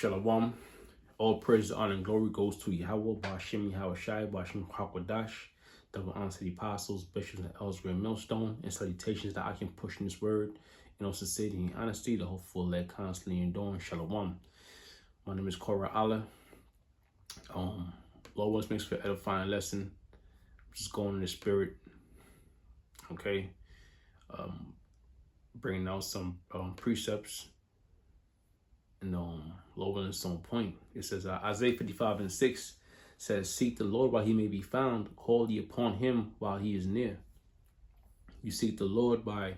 Shalom. All praise, honor, and glory goes to Yahweh, Ba'ashem Yahweh Shai, Ba'ashem Hakwadash. Double honor to the apostles, bishops, and elders, great millstone, and salutations that I can push in this word in all sincerity and honesty, the hopeful led constantly enduring. Shalom. My name is Korah Allah. Lord wants makes for edifying lesson. Just going in the spirit. Okay. Bringing out some precepts. And Lord willing, it's on point. It says Isaiah 55:6 says, "Seek the Lord while he may be found, call ye upon him while he is near." You seek the Lord by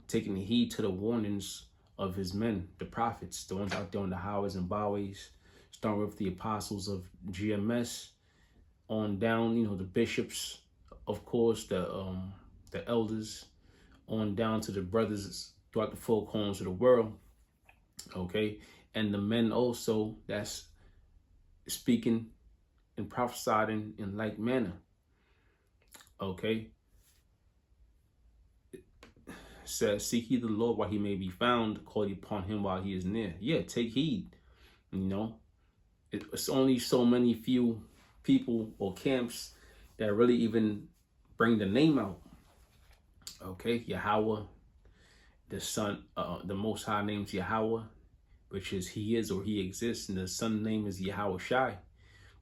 taking heed to the warnings of his men, the prophets, the ones out there on the highways and byways, starting with the apostles of GMS on down, the bishops, of course, the elders, on down to the brothers throughout the four corners of the world. Okay, and the men also that's speaking and prophesying in like manner. Okay, it says, "Seek ye the Lord while he may be found, call ye upon him while he is near." Yeah, take heed. It's only so many few people or camps that really even bring the name out. Okay, Yahweh, the Son, the Most High name's Yahweh, which is he is or he exists, and the Son name is Yahweh Shai,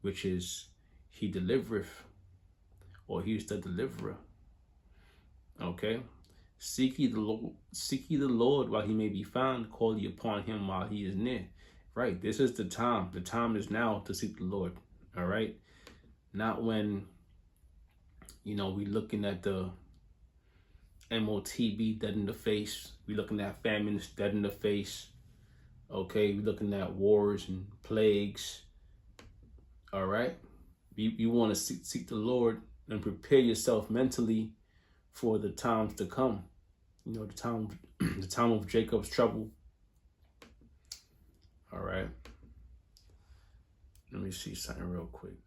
which is he delivereth, or he is the deliverer. Okay, seek ye the Lord while he may be found, call ye upon him while he is near. Right, this is the time. The time is now to seek the Lord. All right, not when we looking at the MOTB dead in the face. We looking at famines dead in the face. Okay, we looking at wars and plagues. All right, you want to seek the Lord and prepare yourself mentally for the times to come. The time of Jacob's trouble. All right, let me see something real quick.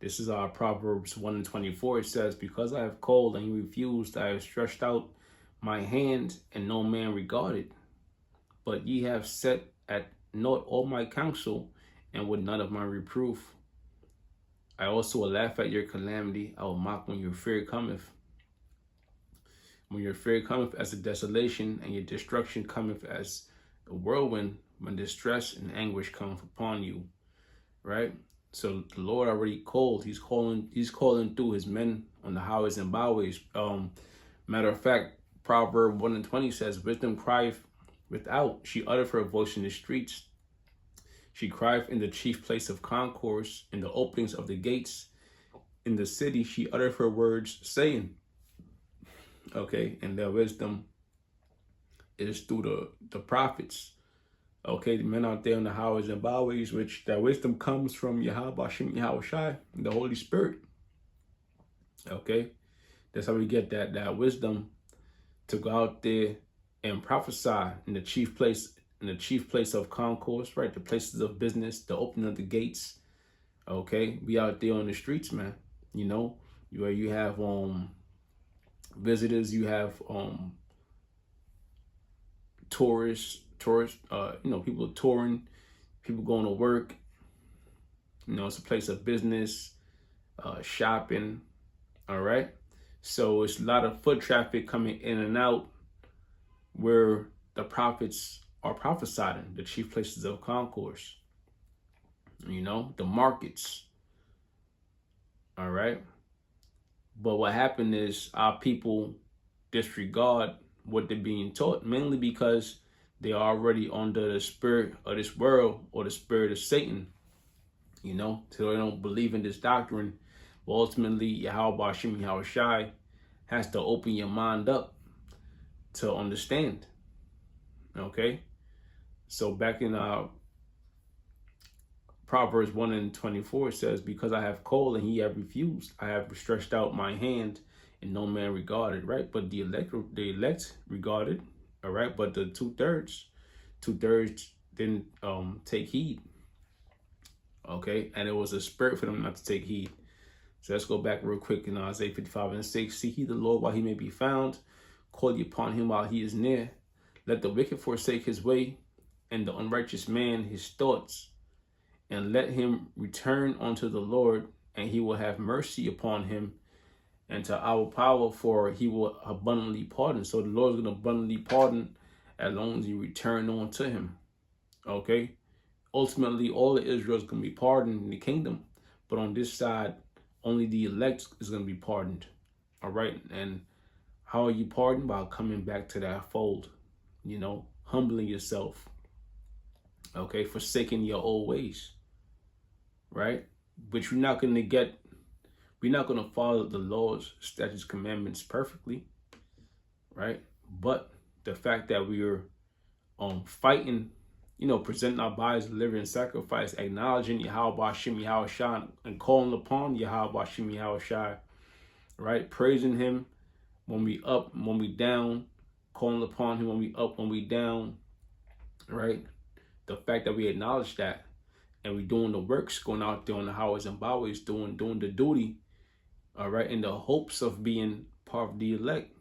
This is our Proverbs 1:24. It says, "Because I have called and you refused, I have stretched out my hand and no man regarded. But ye have set at naught all my counsel and would none of my reproof. I also will laugh at your calamity. I will mock when your fear cometh. When your fear cometh as a desolation and your destruction cometh as a whirlwind, when distress and anguish cometh upon you." Right? So the Lord already called. He's calling through his men on the highways and byways. Matter of fact, Proverb 1:20 says, "Wisdom crieth without. She uttereth her voice in the streets. She crieth in the chief place of concourse, in the openings of the gates. In the city she uttereth her words, saying." Okay, and their wisdom is through the prophets. Okay, the men out there on the highways and byways, which that wisdom comes from Yahweh, Ba'ashem Yahweh Shai, the Holy Spirit. Okay, that's how we get that wisdom to go out there and prophesy in the chief place of concourse, right? The places of business, the opening of the gates. Okay, be out there on the streets, man. Where you have visitors, you have tourists, people touring, people going to work. It's a place of business, shopping. All right, so it's a lot of foot traffic coming in and out where the prophets are prophesying, the chief places of concourse, the markets. All right, but what happened is our people disregard what they're being taught, mainly because they are already under the spirit of this world or the spirit of Satan, so they don't believe in this doctrine. But ultimately, Yahweh Ba'ashem Yahweh Shai has to open your mind up to understand. Okay, so back in Proverbs 1:24, it says, "Because I have called and ye have refused, I have stretched out my hand and no man regarded." Right, but the elect regarded. All right, but the two-thirds didn't take heed. Okay, and it was a spirit for them not to take heed. So let's go back real quick in Isaiah 55:6. "Seek ye the Lord while he may be found, call ye upon him while he is near. Let the wicked forsake his way, and the unrighteous man his thoughts, and let him return unto the Lord, and he will have mercy upon him, and to our power, for he will abundantly pardon. So the Lord's going to abundantly pardon as long as you return unto him. Okay? Ultimately, all of Israel is going to be pardoned in the kingdom. But on this side, only the elect is going to be pardoned. All right? And how are you pardoned? By coming back to that fold. Humbling yourself. Okay? Forsaking your old ways. Right? But we're not going to follow the laws, statutes, commandments perfectly. Right? But the fact that we are fighting, presenting our bodies as a living sacrifice, acknowledging Yahweh Shem Yahweh Shai, and calling upon Yahweh Shem Yahweh Shai, right? Praising him when we up, when we down, calling upon him when we up, when we down, right? The fact that we acknowledge that, and we doing the works, going out there on the highways and byways, doing the duty, all right, in the hopes of being part of the elect.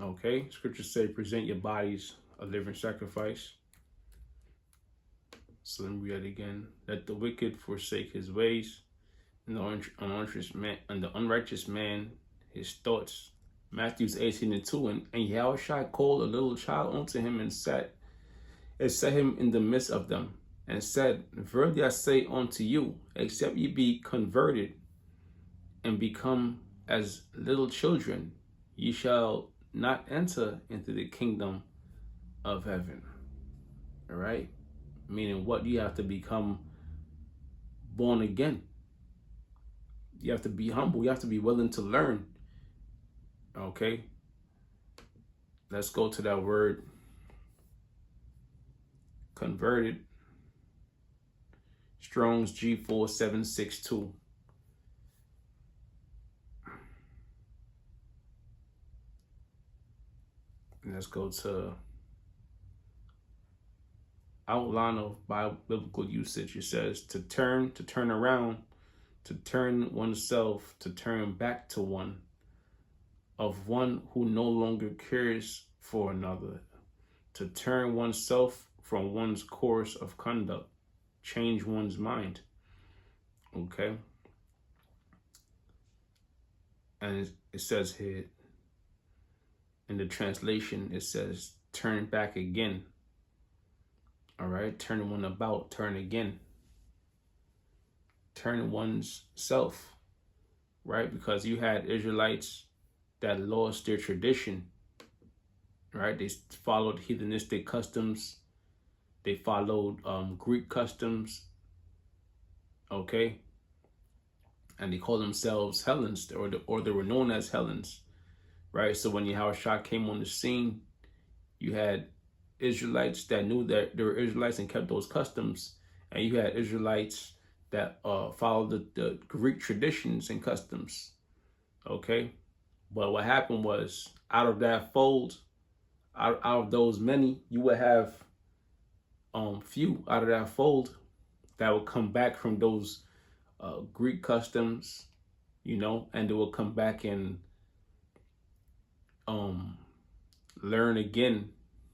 Okay, scriptures say, present your bodies a living sacrifice. So let me read it again. Let the wicked forsake his ways, and the unrighteous man his thoughts. Matthew 18:2. And Yahushua called a little child unto him, and set him in the midst of them, and said, Verily I say unto you, except ye be converted and become as little children, ye shall not enter into the kingdom of heaven. All right? Meaning what? You have to become born again. You have to be humble. You have to be willing to learn. Okay? Let's go to that word. Converted. Strong's G4762. Let's go to outline of biblical usage. It says to turn around, to turn oneself, to turn back to one, of one who no longer cares for another, to turn oneself from one's course of conduct, change one's mind. Okay? And it says here, in the translation, it says, turn back again. All right? Turn one about, turn again. Turn one's self, right? Because you had Israelites that lost their tradition, right? They followed heathenistic customs. They followed Greek customs, okay? And they called themselves Hellenes, or they were known as Hellenes. Right, so when Yahushua came on the scene, you had Israelites that knew that they were Israelites and kept those customs, and you had Israelites that followed the Greek traditions and customs. Okay, but what happened was, out of that fold, out of those many, you would have few out of that fold that would come back from those Greek customs, and they will come back and learn again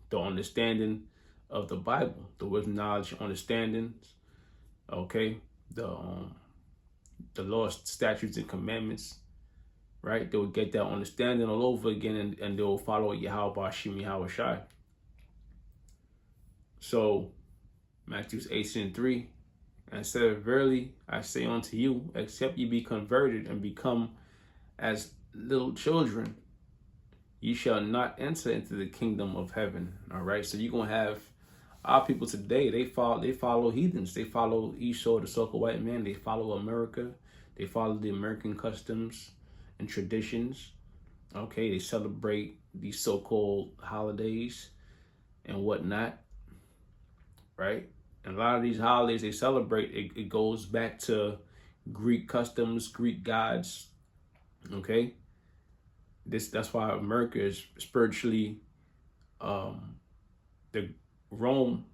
the understanding of the Bible, the wisdom, knowledge, understandings, okay, the laws, statutes, and commandments, right? They will get that understanding all over again, and they will follow Yahweh Shem Yahweh Shai. So Matthew 18:3, and said, Verily I say unto you, except ye be converted and become as little children, you shall not enter into the kingdom of heaven. All right. So you're going to have our people today. They follow heathens. They follow Esau, the so-called white man. They follow America. They follow the American customs and traditions. Okay. They celebrate these so-called holidays and whatnot. Right. And a lot of these holidays they celebrate, it goes back to Greek customs, Greek gods. Okay. That's why America is spiritually the Rome,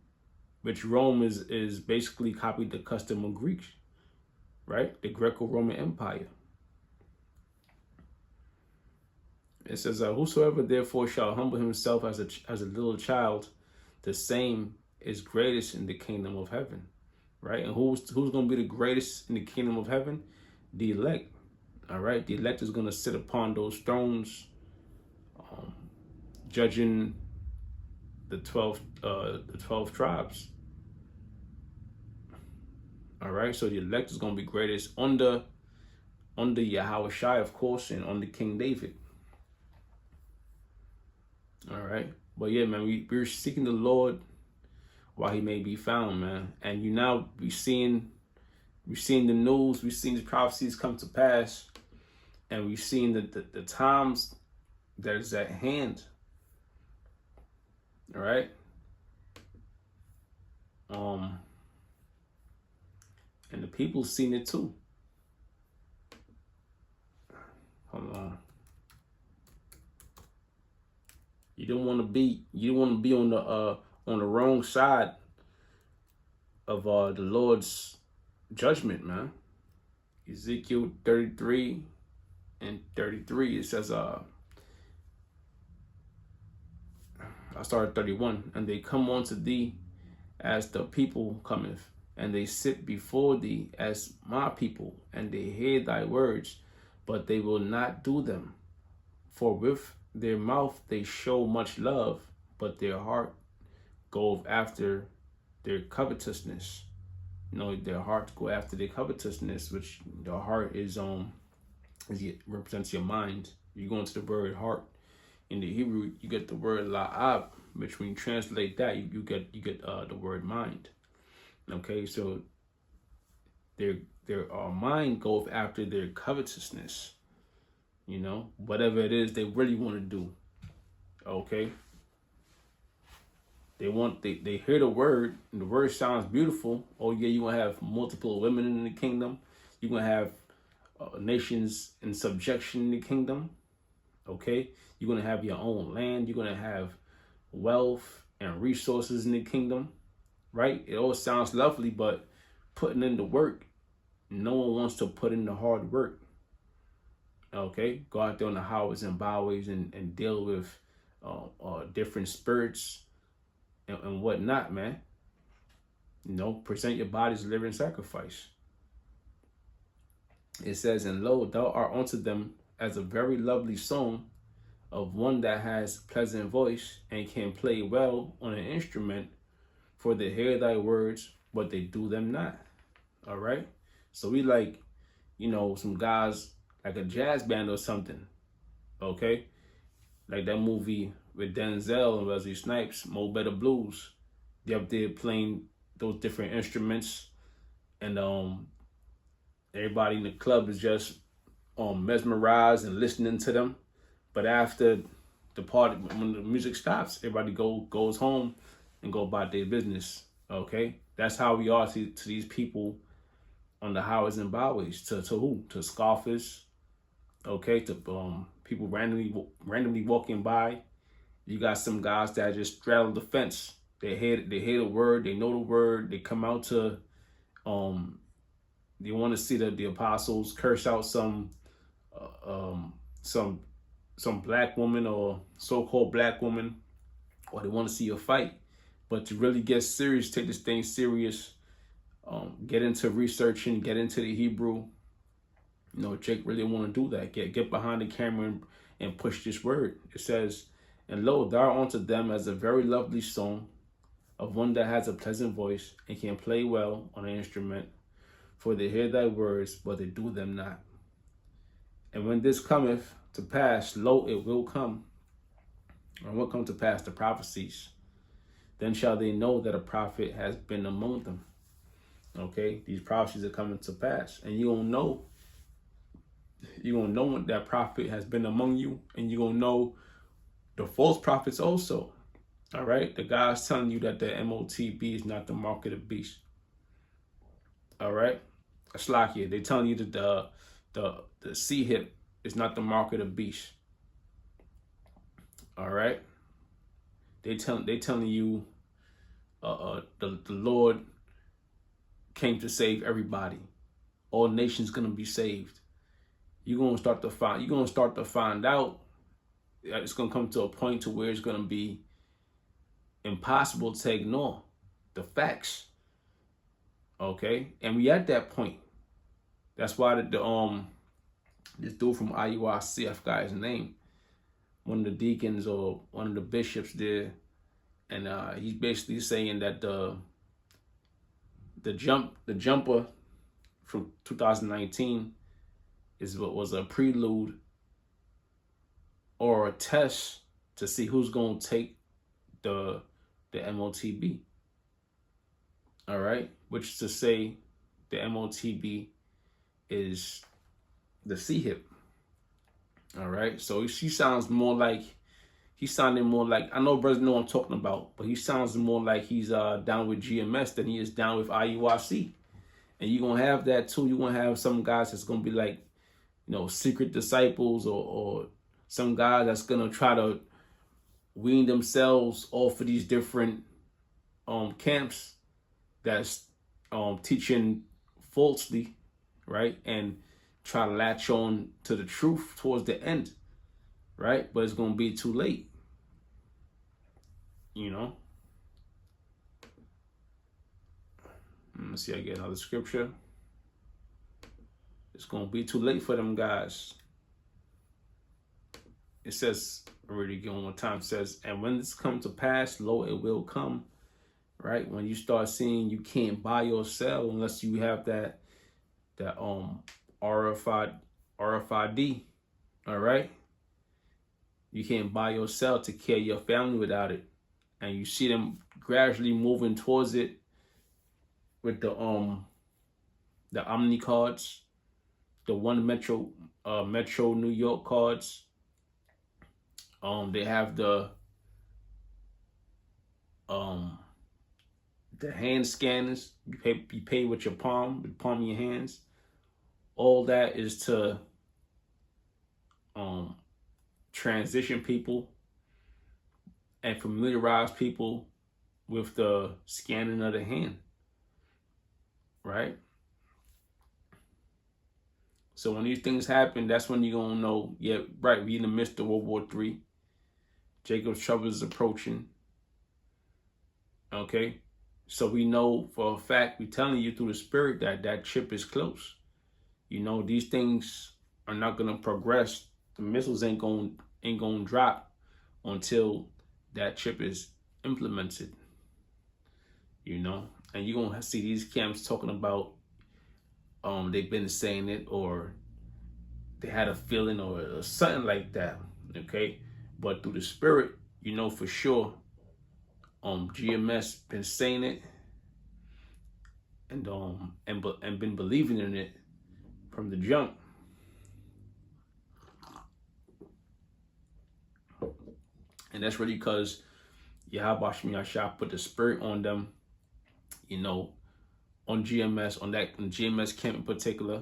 which Rome is basically copied the custom of Greeks, right? The Greco-Roman Empire. It says, whosoever therefore shall humble himself as a little child, the same is greatest in the kingdom of heaven, right? And who's going to be the greatest in the kingdom of heaven? The elect, all right? The elect is going to sit upon those thrones, judging the 12 tribes. All right, so the elect is going to be greatest under Yahweh Shai, of course, and under King David. All right, but yeah, man, we're seeking the Lord while he may be found, man. And we've seen the news, we've seen the prophecies come to pass, and we've seen the times that is at hand. All right. And the people seen it too. Hold on. You don't want to be on the wrong side of the Lord's judgment, man. Ezekiel 33 and 33, it says, I started 31, and they come unto thee as the people cometh, and they sit before thee as my people, and they hear thy words, but they will not do them. For with their mouth they show much love, but their heart goeth after their covetousness. Their hearts go after their covetousness, which the heart represents your mind. You go into the word heart. In the Hebrew, you get the word la'ab, which when you translate that, you get the word mind. Okay, so their mind goes after their covetousness. Whatever it is they really want to do. Okay. They hear the word, and the word sounds beautiful. Oh yeah, you're gonna have multiple women in the kingdom. You're gonna have nations in subjection in the kingdom. Okay, you're gonna have your own land. You're gonna have wealth and resources in the kingdom, right? It all sounds lovely, but putting in the work, no one wants to put in the hard work. Okay, go out there on the highways and byways and deal with different spirits and whatnot, man. Present your body as a living sacrifice. It says, and lo, thou art unto them as a very lovely song of one that has pleasant voice and can play well on an instrument, for they hear thy words, but they do them not. All right. So we like, some guys like a jazz band or something. Okay. Like that movie with Denzel and Wesley Snipes, Mo Better Blues. They up there playing those different instruments, and everybody in the club is just mesmerized and listening to them. But after the party, when the music stops, everybody goes home and go about their business. Okay, that's how we are to these people on the highways and byways. To who? To scoffers. Okay, to people randomly walking by. You got some guys that just straddle the fence. They hear the word. They know the word. They come out to they want to see the apostles curse out some black woman or so-called black woman, or they want to see a fight. But to really get serious, take this thing serious, get into researching, get into the Hebrew. Jake really want to do that. Get behind the camera and push this word. It says, and lo, thou art unto them as a very lovely song of one that has a pleasant voice and can play well on an instrument, for they hear thy words, but they do them not. And when this cometh to pass, lo, it will come. And will come to pass the prophecies. Then shall they know that a prophet has been among them. Okay, these prophecies are coming to pass, and you're gonna know when that prophet has been among you, and you're gonna know the false prophets also. All right, the guy's telling you that the MOTB is not the mark of the beast. All right, Slakia, they telling you that the C hip is not the mark of the beast. All right, they telling you the Lord came to save everybody. All nations gonna be saved. You're gonna start to find out. It's gonna come to a point to where it's gonna be impossible to ignore the facts. Okay, and we at that point. That's why this dude from IUIC, I forgot his name, one of the deacons or one of the bishops there, and he's basically saying that the jumper from 2019 is what was a prelude or a test to see who's going to take the MOTB. All right, which is to say the MOTB is the C-hip. All right, so he sounded more like, I know brothers know what I'm talking about, but he sounds more like he's down with GMS than he is down with IUIC. And you're going to have that too. You're going to have some guys that's going to be like, secret disciples, or some guys that's going to try to wean themselves off of these different camps that's teaching falsely, right? And try to latch on to the truth towards the end, right? But it's going to be too late, Let's see, I get another scripture. It's going to be too late for them guys. It says, I read it again one more time. It says, and when this comes to pass, lo, it will come, right? When you start seeing you can't buy or sell unless you have that RFID, all right? You can't buy or sell to care your family without it. And you see them gradually moving towards it with the Omni cards, the one Metro New York cards. They have the hand scanners. You pay with your palm, the palm of your hands. All that is to transition people and familiarize people with the scanning of the hand, right? So when these things happen, that's when you're going to know, yeah, right, we in the midst of World War III. Jacob's trouble is approaching. Okay? So we know for a fact, we're telling you through the Spirit that chip is close. These things are not going to progress. The missiles ain't going to drop until that chip is implemented. And you're going to see these camps talking about they've been saying it, or they had a feeling, or something like that. Okay? But through the Spirit, for sure, GMS been saying it and been believing in it from the jump. And that's really because Yahweh Shah put the Spirit on them, on GMS, on GMS camp in particular,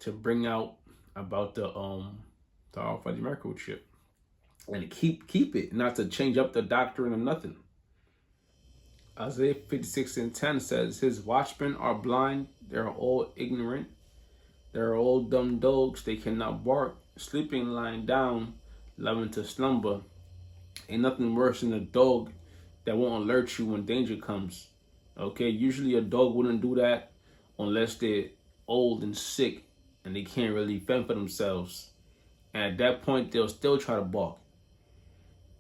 to bring out about the RFID microchip. And keep it, not to change up the doctrine or nothing. Isaiah 56:10 says, his watchmen are blind, they are all ignorant, they are all dumb dogs, they cannot bark, sleeping, lying down, loving to slumber. Ain't nothing worse than a dog that won't alert you when danger comes. Okay, usually a dog wouldn't do that unless they're old and sick and they can't really fend for themselves. And at that point, they'll still try to bark.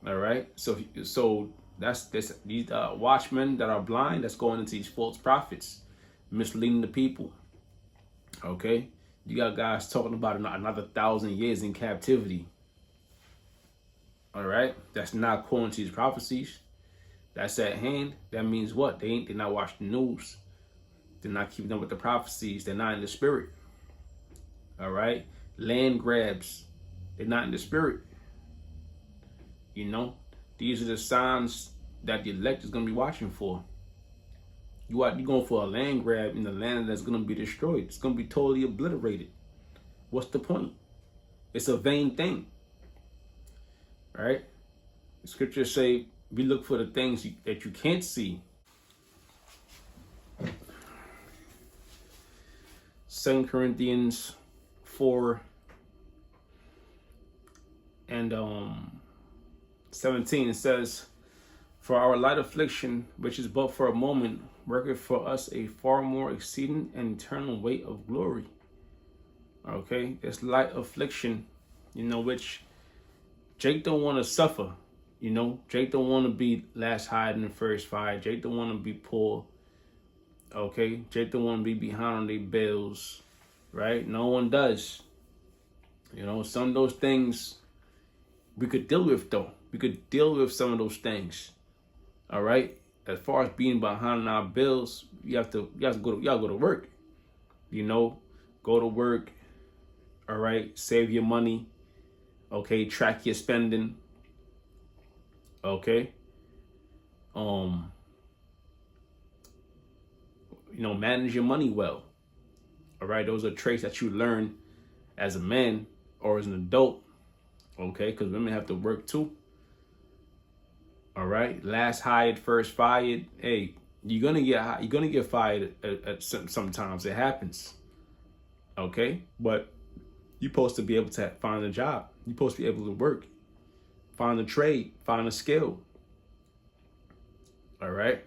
All right, so that's this. These watchmen that are blind, that's going into these false prophets, misleading the people. Okay, you got guys talking about another 1,000 years in captivity. All right, that's not according to these prophecies. That's at hand. That means what? They're not watching the news. They're not keeping up with the prophecies. They're not in the Spirit. All right, land grabs. They're not in the Spirit. These are the signs that the elect is going to be watching for. You're going for a land grab in the land that's going to be destroyed. It's going to be totally obliterated. What's the point? It's a vain thing. Right? The scriptures say we look for the things that you can't see. 2 Corinthians 4 and 17, it says, For our light affliction, which is but for a moment, worketh for us a far more exceeding and eternal weight of glory. Okay, it's light affliction, which Jake don't want to suffer. Jake don't want to be last hired in the first fight. Jake don't want to be poor. Okay, Jake don't want to be behind on their bills, right? No one does. Some of those things we could deal with, though. We could deal with some of those things. All right. As far as being behind on our bills, you have to go to work. Go to work. All right. Save your money. Okay. Track your spending. Okay. Manage your money well. All right. Those are traits that you learn as a man or as an adult. Okay. Because women have to work too. All right. Last hired, first fired. Hey, you're gonna get fired at sometimes. It happens. Okay. But you're supposed to be able to find a job. You're supposed to be able to work, find a trade, find a skill. All right.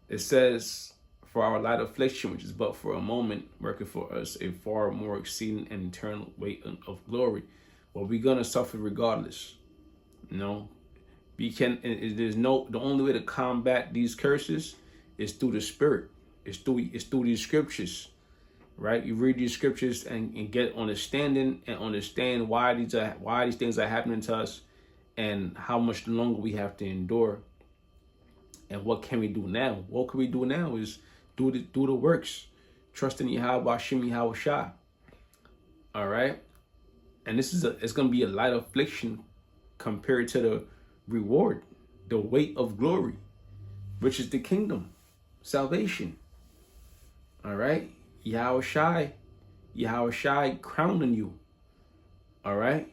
It says, for our light affliction, which is but for a moment, working for us a far more exceeding and eternal weight of glory. Well, we're gonna suffer regardless. The only way to combat these curses is through the Spirit. It's through these scriptures, right? You read these scriptures and get understanding and understand why these things are happening to us and how much longer we have to endure. And what can we do now? What can we do now is do the works. Trust in Yahweh, Hashem, Yahweh Shah. All right? And it's going to be a light affliction compared to the reward, the weight of glory, which is the kingdom, salvation. All right? Yahweh Shai crowning you. All right?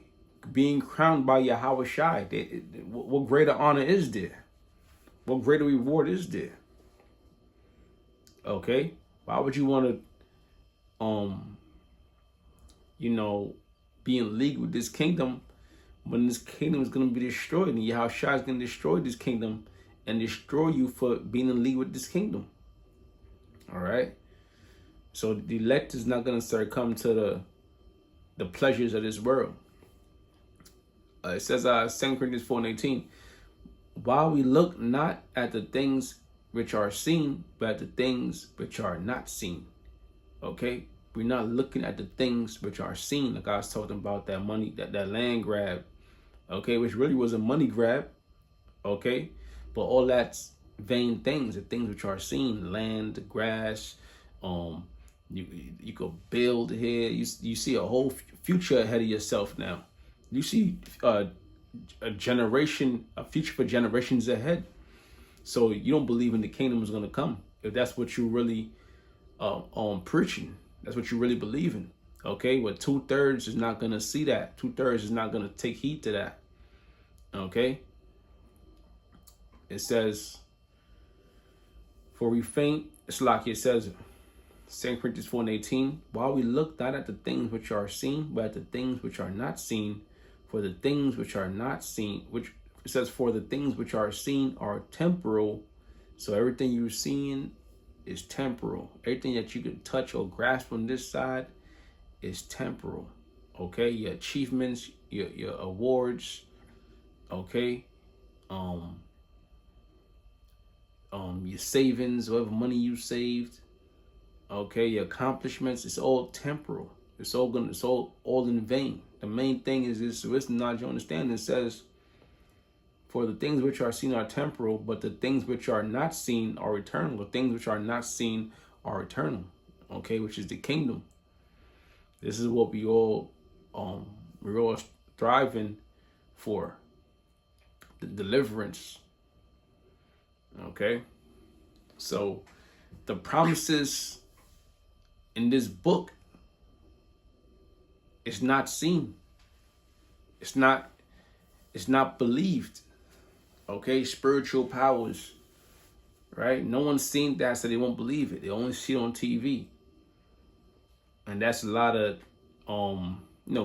Being crowned by Yahweh Shai. What greater honor is there? What greater reward is there? Okay? Why would you want to, be in league with this kingdom when this kingdom is going to be destroyed? And Yahweh Shai is going to destroy this kingdom and destroy you for being in league with this kingdom. All right? So the elect is not going to start coming to the pleasures of this world. It says, 2 Corinthians 4:18, while we look not at the things which are seen, but at the things which are not seen. Okay? We're not looking at the things which are seen, like I was talking about that money, that land grab, okay, which really was a money grab, okay? But all that's vain things, the things which are seen, land, the grass, you could build here. You see a whole future ahead of yourself now. You see a future for generations ahead. So you don't believe in the kingdom is going to come if that's what you really preaching. That's what you really believe in. Okay, but 2/3 is not going to see that. 2/3 is not going to take heed to that. Okay. It says, for we faint, it's like it says, 2 Corinthians 4:18, while we look not at the things which are seen, but at the things which are not seen, for the things which are not seen, which it says, for the things which are seen are temporal. So everything you're seeing is temporal. Everything that you can touch or grasp on this side is temporal. Okay, your achievements, your awards, okay, your savings, whatever money you saved, okay, your accomplishments, it's all temporal. It's all in vain. The main thing is this wisdom, knowledge, understanding. It says, for the things which are seen are temporal, but the things which are not seen are eternal. The things which are not seen are eternal. Okay, which is the kingdom. This is what we're all striving for. The deliverance. Okay. So the promises in this book is not seen. It's not believed. Okay, spiritual powers, right? No one's seen that, so they won't believe it. They only see it on TV. And that's a lot of,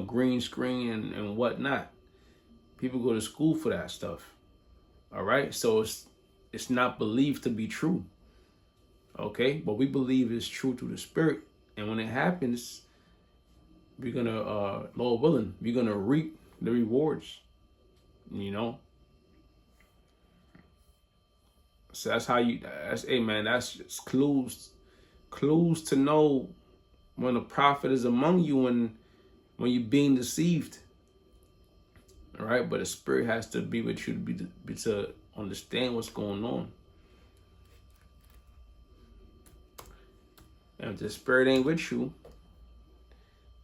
green screen and whatnot. People go to school for that stuff. All right. So it's not believed to be true. Okay. But we believe it's true through the Spirit. And when it happens, we're gonna, Lord willing, we're gonna reap the rewards. You know. So that's how you. That's hey man. That's just clues to know when a prophet is among you and when you're being deceived. All right, but the Spirit has to be with you to understand what's going on. And if the Spirit ain't with you,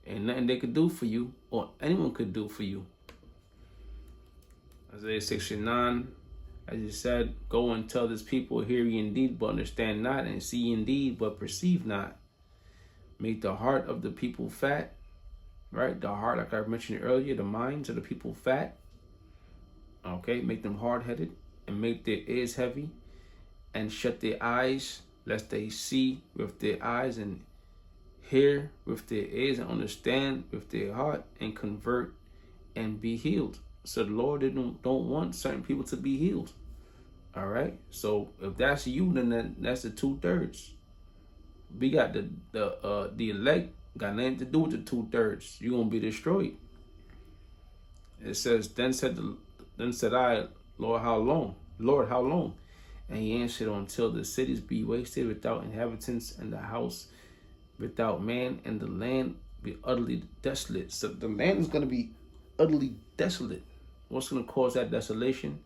ain't nothing they could do for you, or anyone could do for you. Isaiah 6:9, as he said, go and tell this people, hear ye indeed, but understand not, and see ye indeed, but perceive not. Make the heart of the people fat. Right? The heart, like I mentioned earlier, the minds of the people fat. Okay? Make them hard-headed and make their ears heavy and shut their eyes, lest they see with their eyes and hear with their ears and understand with their heart and convert and be healed. So the Lord don't want certain people to be healed. All right? So if that's you, then that's the 2/3. We got the elect. Got nothing to do with the 2/3. You're gonna be destroyed. It says, then said I, Lord, how long? Lord, how long? And he answered, until the cities be wasted without inhabitants, and the house without man, and the land be utterly desolate. So the land is gonna be utterly desolate. What's gonna cause that desolation?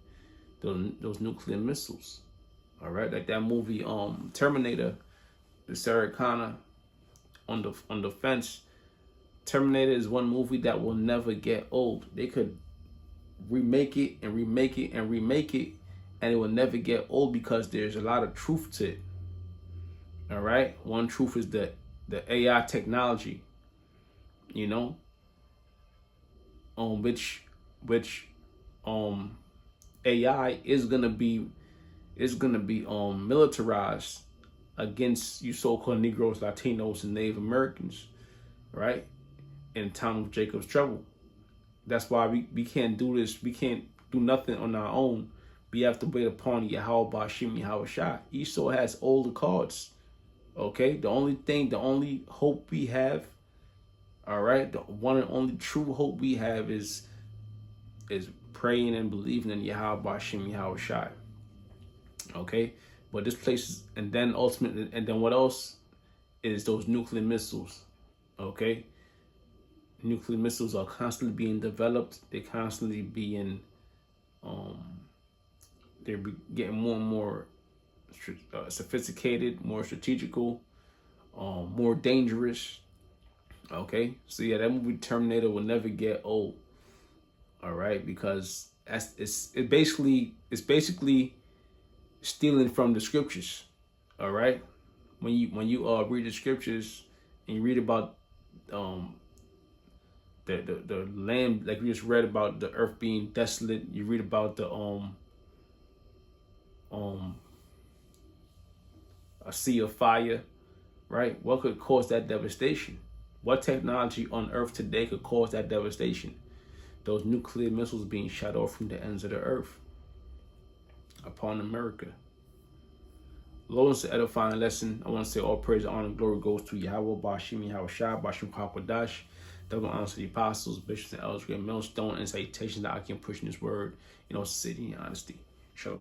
Those nuclear missiles. All right, like that movie Terminator, the Sarah Connor on the fence. Terminator is one movie that will never get old. They could remake it and remake it and remake it, and it will never get old because there's a lot of truth to it. All right, one truth is the AI technology, you know, which AI is gonna be militarized against you so-called Negroes, Latinos, and Native Americans, right? In time of Jacob's trouble. That's why we can't do this. We can't do nothing on our own. We have to wait upon Yahweh Bashim Yahweh Shai. Esau has all the cards. Okay? The only hope we have, all right, the one and only true hope we have is praying and believing in Yahweh Bashim Yahweh Shai. Okay? But this place is, and then ultimately, and then what else is those nuclear missiles? Okay? Nuclear missiles are constantly being developed. They're constantly being, they're getting more and more sophisticated, more strategical, more dangerous. Okay? So yeah, that movie Terminator will never get old. All right? Because it's basically stealing from the scriptures. All right, when you read the scriptures and you read about the land, like we just read about the earth being desolate, you read about the a sea of fire, right? What could cause that devastation? What technology on earth today could cause that devastation? Those nuclear missiles being shot off from the ends of the earth upon America. Lord, it's an edifying lesson. I want to say all praise, honor, and glory goes to Yahweh, Bashim, Yahweh Shai, Bashim Hakwadash. Double honor to the apostles, bishops, and elders, great millstone, and salutations that I can push in this word in all sincerity and honesty.